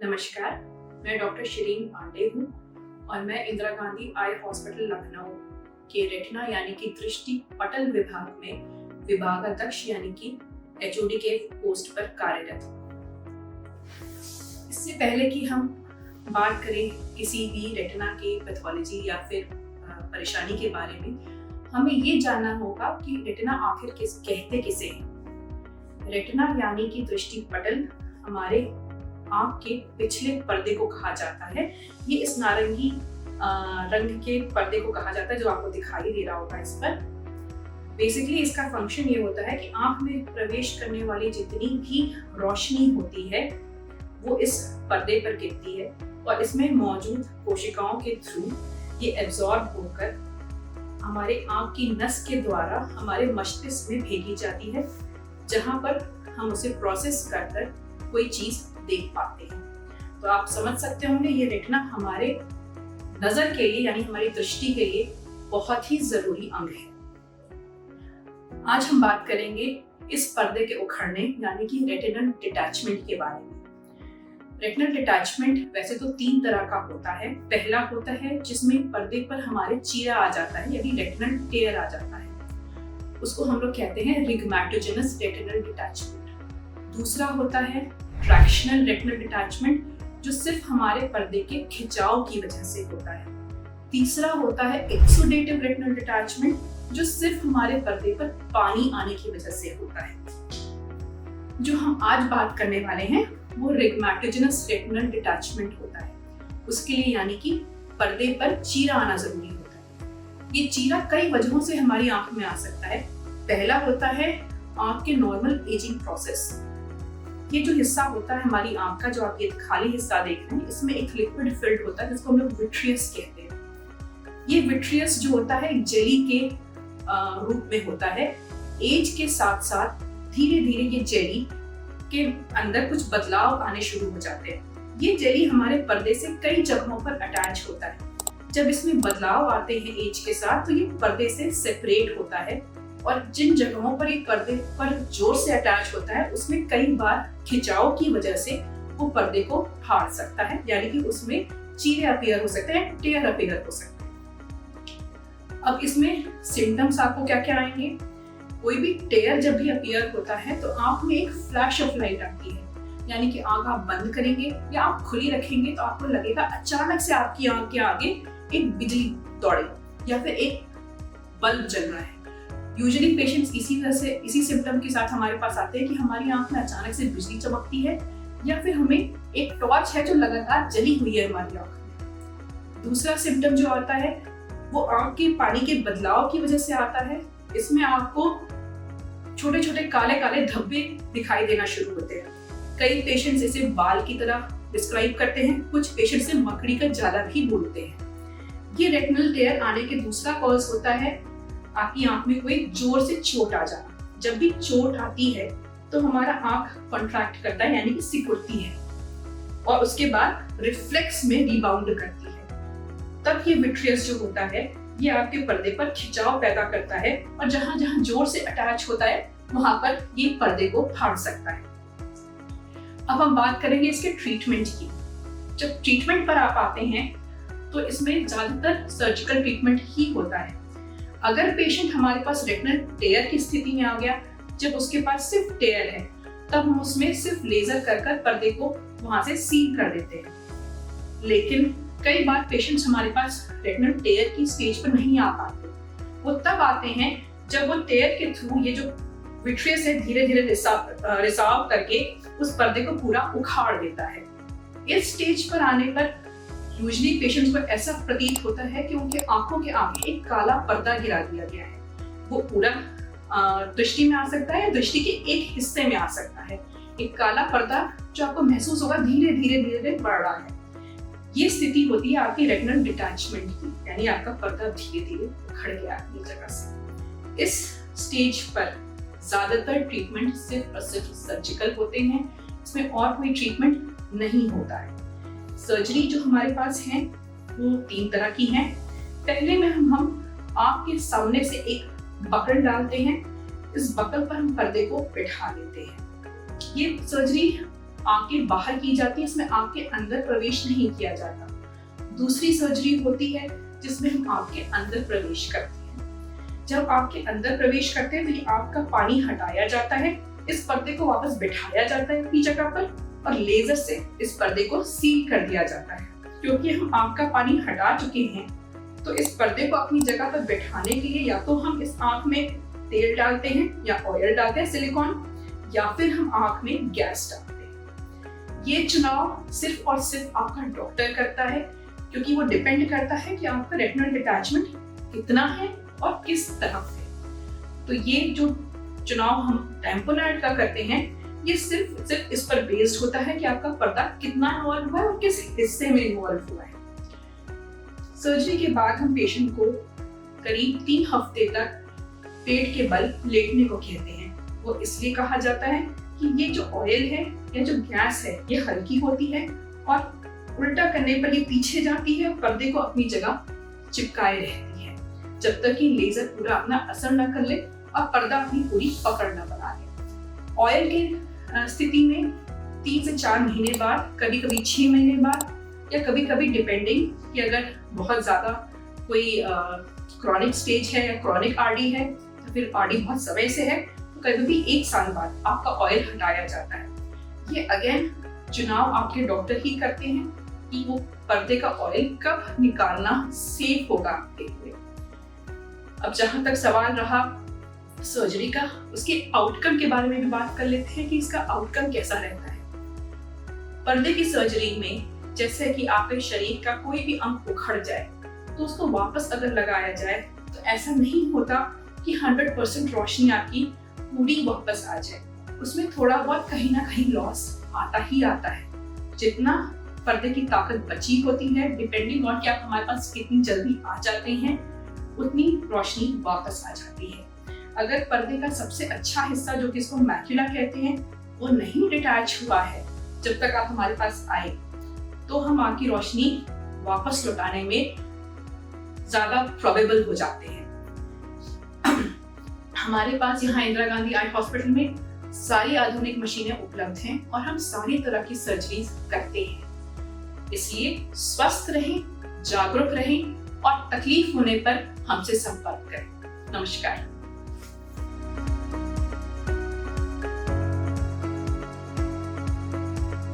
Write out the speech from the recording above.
नमस्कार, मैं डॉक्टर शिरीन पांडे हूँ और मैं इंदिरा गांधी आई हॉस्पिटल लखनऊ के रेटिना यानी कि दृष्टि पटल विभाग में विभागाध्यक्ष यानी कि एचओडी के पोस्ट पर कार्यरत हूँ। इससे पहले कि हम बात करें किसी भी रेटिना के पैथोलॉजी या फिर परेशानी के बारे में, हमें ये जानना होगा कि रेटिना आखिर कहते किसे हैं। रेटिना यानी कि दृष्टि पटल हमारे आंख के पिछले पर्दे को कहा जाता है। ये इस नारंगी रंग के पर्दे को कहा जाता है जो आपको दिखाई दे रहा होगा इस पर। बेसिकली इसका फंक्शन ये होता है कि आंख में प्रवेश करने वाली जितनी भी रोशनी होती है वो इस पर्दे पर गिरती है और इसमें मौजूद कोशिकाओं के थ्रू ये एब्जॉर्ब होकर हमारे आंख की नस के द्वारा हमारे मस्तिष्क में भेजी जाती है, जहां पर हम उसे प्रोसेस कर कोई चीज देख पाते हैं। तो आप समझ सकते होंगे ये रेटिना हमारे नजर के लिए यानी हमारी दृष्टि के लिए बहुत ही जरूरी अंग है। आज हम बात करेंगे इस पर्दे के उखड़ने यानी कि रेटिनल डिटैचमेंट के बारे में। रेटिनल डिटैचमेंट वैसे तो 3 तरह का होता है। पहला होता है जिसमें पर्दे पर हमारे चीरा आ जाता है यानी रेटिनल टेयर आ जाता है, उसको हम लोग कहते हैं रिग्मैटोजेनस रेटिनल डिटैचमेंट। दूसरा होता है ट्रैक्शनल रेटिनल डिटैचमेंट जो सिर्फ हमारे पर्दे के खिंचाव की वजह से होता है। तीसरा होता है एक्सुडेटिव रेटिनल डिटैचमेंट जो सिर्फ हमारे पर्दे पर पानी आने की वजह से होता है। जो हम आज बात करने वाले हैं वो रिग्मैटोजेनस रेटिनल डिटैचमेंट होता है। उसके लिए यानी कि पर्दे पर चीरा आना जरूरी होता है। ये चीरा कई वजहों से हमारी आंख में आ सकता है। पहला होता है आंख के नॉर्मल एजिंग प्रोसेस। ये जो हिस्सा होता है हमारी आंख का, जो आप ये खाली हिस्सा देख रहे हैं, इसमें एक लिक्विड फिल्ड होता है जिसको हम लोग विट्रियस कहते हैं। ये विट्रियस जो होता है एक जेली के रूप में होता है। एज के साथ साथ धीरे धीरे ये जेली के अंदर कुछ बदलाव आने शुरू हो जाते हैं। ये जेली हमारे पर्दे से कई जगहों पर अटैच होता है। जब इसमें बदलाव आते हैं एज के साथ तो ये पर्दे से सेपरेट होता है और जिन जगहों पर ये पर्दे पर जोर से अटैच होता है उसमें कई बार खिंचाव की वजह से वो पर्दे को फाड़ सकता है, यानी कि उसमें चीरे अपीयर हो सकते हैं, टेयर अपीयर हो सकते हैं। अब इसमें सिम्टम्स आपको क्या क्या आएंगे। कोई भी टेयर जब भी अपीयर होता है तो आंख में एक फ्लैश ऑफ लाइट आती है, यानी कि आंख आप बंद करेंगे या आप खुली रखेंगे तो आपको लगेगा अचानक से आपकी आंख के आगे एक बिजली दौड़े या फिर एक बल्ब जल रहा है। यूजुअली पेशेंट्स इसी सिम्टम के साथ हमारे पास आते हैं कि हमारी आंख में अचानक से बिजली चमकती है या फिर हमें एक टॉर्च है जो लगातार जली हुई है हमारी आंख में। दूसरा सिम्टम जो आता है वो आंख के पानी के बदलाव की वजह से आता है। इसमें आपको छोटे छोटे काले काले धब्बे दिखाई देना शुरू होते हैं। कई पेशेंट्स इसे बाल की तरह डिस्क्राइब करते हैं, कुछ पेशेंट्स से मकड़ी का जाला भी बोलते हैं। ये रेटिनल टेयर आने के दूसरा कॉज होता है आपकी आंख में कोई जोर से चोट आ जाना। जब भी चोट आती है तो हमारा आंख कॉन्ट्रैक्ट करता है यानी कि सिकुड़ती है और उसके बाद रिफ्लेक्स में रिबाउंड करती है। तब ये विट्रियस जो होता है ये आपके पर्दे पर खिंचाव पैदा करता है और जहां जहां जोर से अटैच होता है वहां पर ये पर्दे को फाड़ सकता है। अब हम बात करेंगे इसके ट्रीटमेंट की। जब ट्रीटमेंट पर आप आते हैं तो इसमें ज्यादातर सर्जिकल ट्रीटमेंट ही होता है। अगर पेशेंट हमारे पास रेटिनल टेयर की स्थिति में आ गया, जब उसके पास सिर्फ टेयर है, तब हम उसमें सिर्फ लेजर कर पर्दे को वहां से सील कर देते हैं। लेकिन कई बार पेशेंट्स हमारे पास रेटिनल टेयर की स्टेज पर नहीं आ पाते। वो तब आते हैं जब वो टेयर के थ्रू ये जो विट्रियस है धीरे धीरे रिसाव करके उस पर्दे को पूरा उखाड़ देता है। इस स्टेज पर आने पर यूजुअली पेशेंट्स को ऐसा प्रतीत होता है कि उनके आंखों के आगे एक काला पर्दा गिरा दिया गया है। वो पूरा दृष्टि में आ सकता है या दृष्टि के एक हिस्से में आ सकता है। एक काला पर्दा जो आपको महसूस होगा धीरे धीरे धीरे धीरे बढ़ रहा है। ये स्थिति होती है आपकी रेटिनल डिटैचमेंट की, यानी आपका पर्दा धीरे धीरे उखड़ गया अपनी जगह से। इस स्टेज पर ज्यादातर ट्रीटमेंट सिर्फ और सिर्फ सर्जिकल होते हैं। इसमें और कोई ट्रीटमेंट नहीं होता है। सर्जरी जो हमारे पास है वो 3 तरह की है। पहले में हम आंख के सामने से एक बकल डालते हैं। इस बकल पर हम पर्दे को बिठा देते हैं। ये सर्जरी आंखें बाहर की जाती है, इसमें आंख के अंदर प्रवेश नहीं किया जाता। दूसरी सर्जरी होती है जिसमें हम आंख के अंदर प्रवेश करते हैं। जब आंख के अंदर प्रवेश करते हैं तो ये आंख का पानी हटाया जाता है, इस पर्दे को वापस बिठाया जाता है अपनी जगह पर और लेजर से इस पर्दे को सील कर दिया जाता है। क्योंकि हम आंख का पानी हटा चुके हैं तो इस पर्दे को अपनी जगह पर बिठाने के लिए या तो हम इस आंख में तेल डालते हैं या ऑयल डालते हैं सिलिकॉन, या फिर हम आंख में गैस डालते हैं। ये चुनाव सिर्फ और सिर्फ आपका डॉक्टर करता है, क्योंकि वो डिपेंड करता है कि आपका रेटिनल डिटैचमेंट कितना है और किस तरफ है। तो ये जो चुनाव हम टेम्पोलैंड का करते हैं ये सिर्फ इस पर बेस्ड होता है कि आपका पर्दा कितना इन्वॉल्व हुआ है और किस हिस्से में इन्वॉल्व हुआ है। सर्जरी के बाद हम पेशेंट को करीब 3 हफ्ते तक पेट के बल लेटने को कहते हैं। वो इसलिए कहा जाता है कि ये जो ऑयल है या जो गैस है ये हल्की होती है और उल्टा करने पर ये पीछे जाती है, पर्दे को अपनी जगह चिपकाए रहती है जब तक कि लेजर पूरा अपना असर न कर ले और पर्दा अपनी पूरी पकड़ न बना ले। ऑयल की स्थिति में 3 से 4 महीने बाद, कभी कभी 6 महीने बाद, या कभी कभी डिपेंडिंग कि अगर बहुत ज्यादा कोई क्रॉनिक स्टेज है या क्रॉनिक आरडी है तो फिर आरडी बहुत समय से है तो कभी भी 1 साल बाद आपका ऑयल हटाया जाता है। ये अगेन चुनाव आपके डॉक्टर ही करते हैं कि वो पर्दे का ऑयल कब निकालना सेफ होगा आपके लिए। अब जहां तक सवाल रहा सर्जरी का, उसके आउटकम के बारे में भी बात कर लेते हैं कि इसका आउटकम कैसा रहता है। पर्दे की सर्जरी में जैसे कि आपके शरीर का कोई भी अंग उखड़ जाए तो उसको वापस अगर लगाया जाए तो ऐसा नहीं होता कि 100% रोशनी आपकी पूरी वापस आ जाए। उसमें थोड़ा बहुत कहीं ना कहीं लॉस आता ही आता है। जितना पर्दे की ताकत बची होती है, डिपेंडिंग ऑन कि आप हमारे पास कितनी जल्दी आ जाते हैं, उतनी रोशनी वापस आ जाती है। अगर पर्दे का सबसे अच्छा हिस्सा जो कि इसको मैक्युला कहते हैं वो नहीं डिटैच हुआ है जब तक आप हमारे पास आए, तो हम आपकी रोशनी वापस लौटाने में ज्यादा प्रोबेबल हो जाते हैं। हमारे पास यहाँ इंदिरा गांधी आई हॉस्पिटल में सारी आधुनिक मशीनें उपलब्ध हैं और हम सारी तरह की सर्जरीज करते हैं। इसलिए स्वस्थ रहें, जागरूक रहें और तकलीफ होने पर हमसे संपर्क करें। नमस्कार।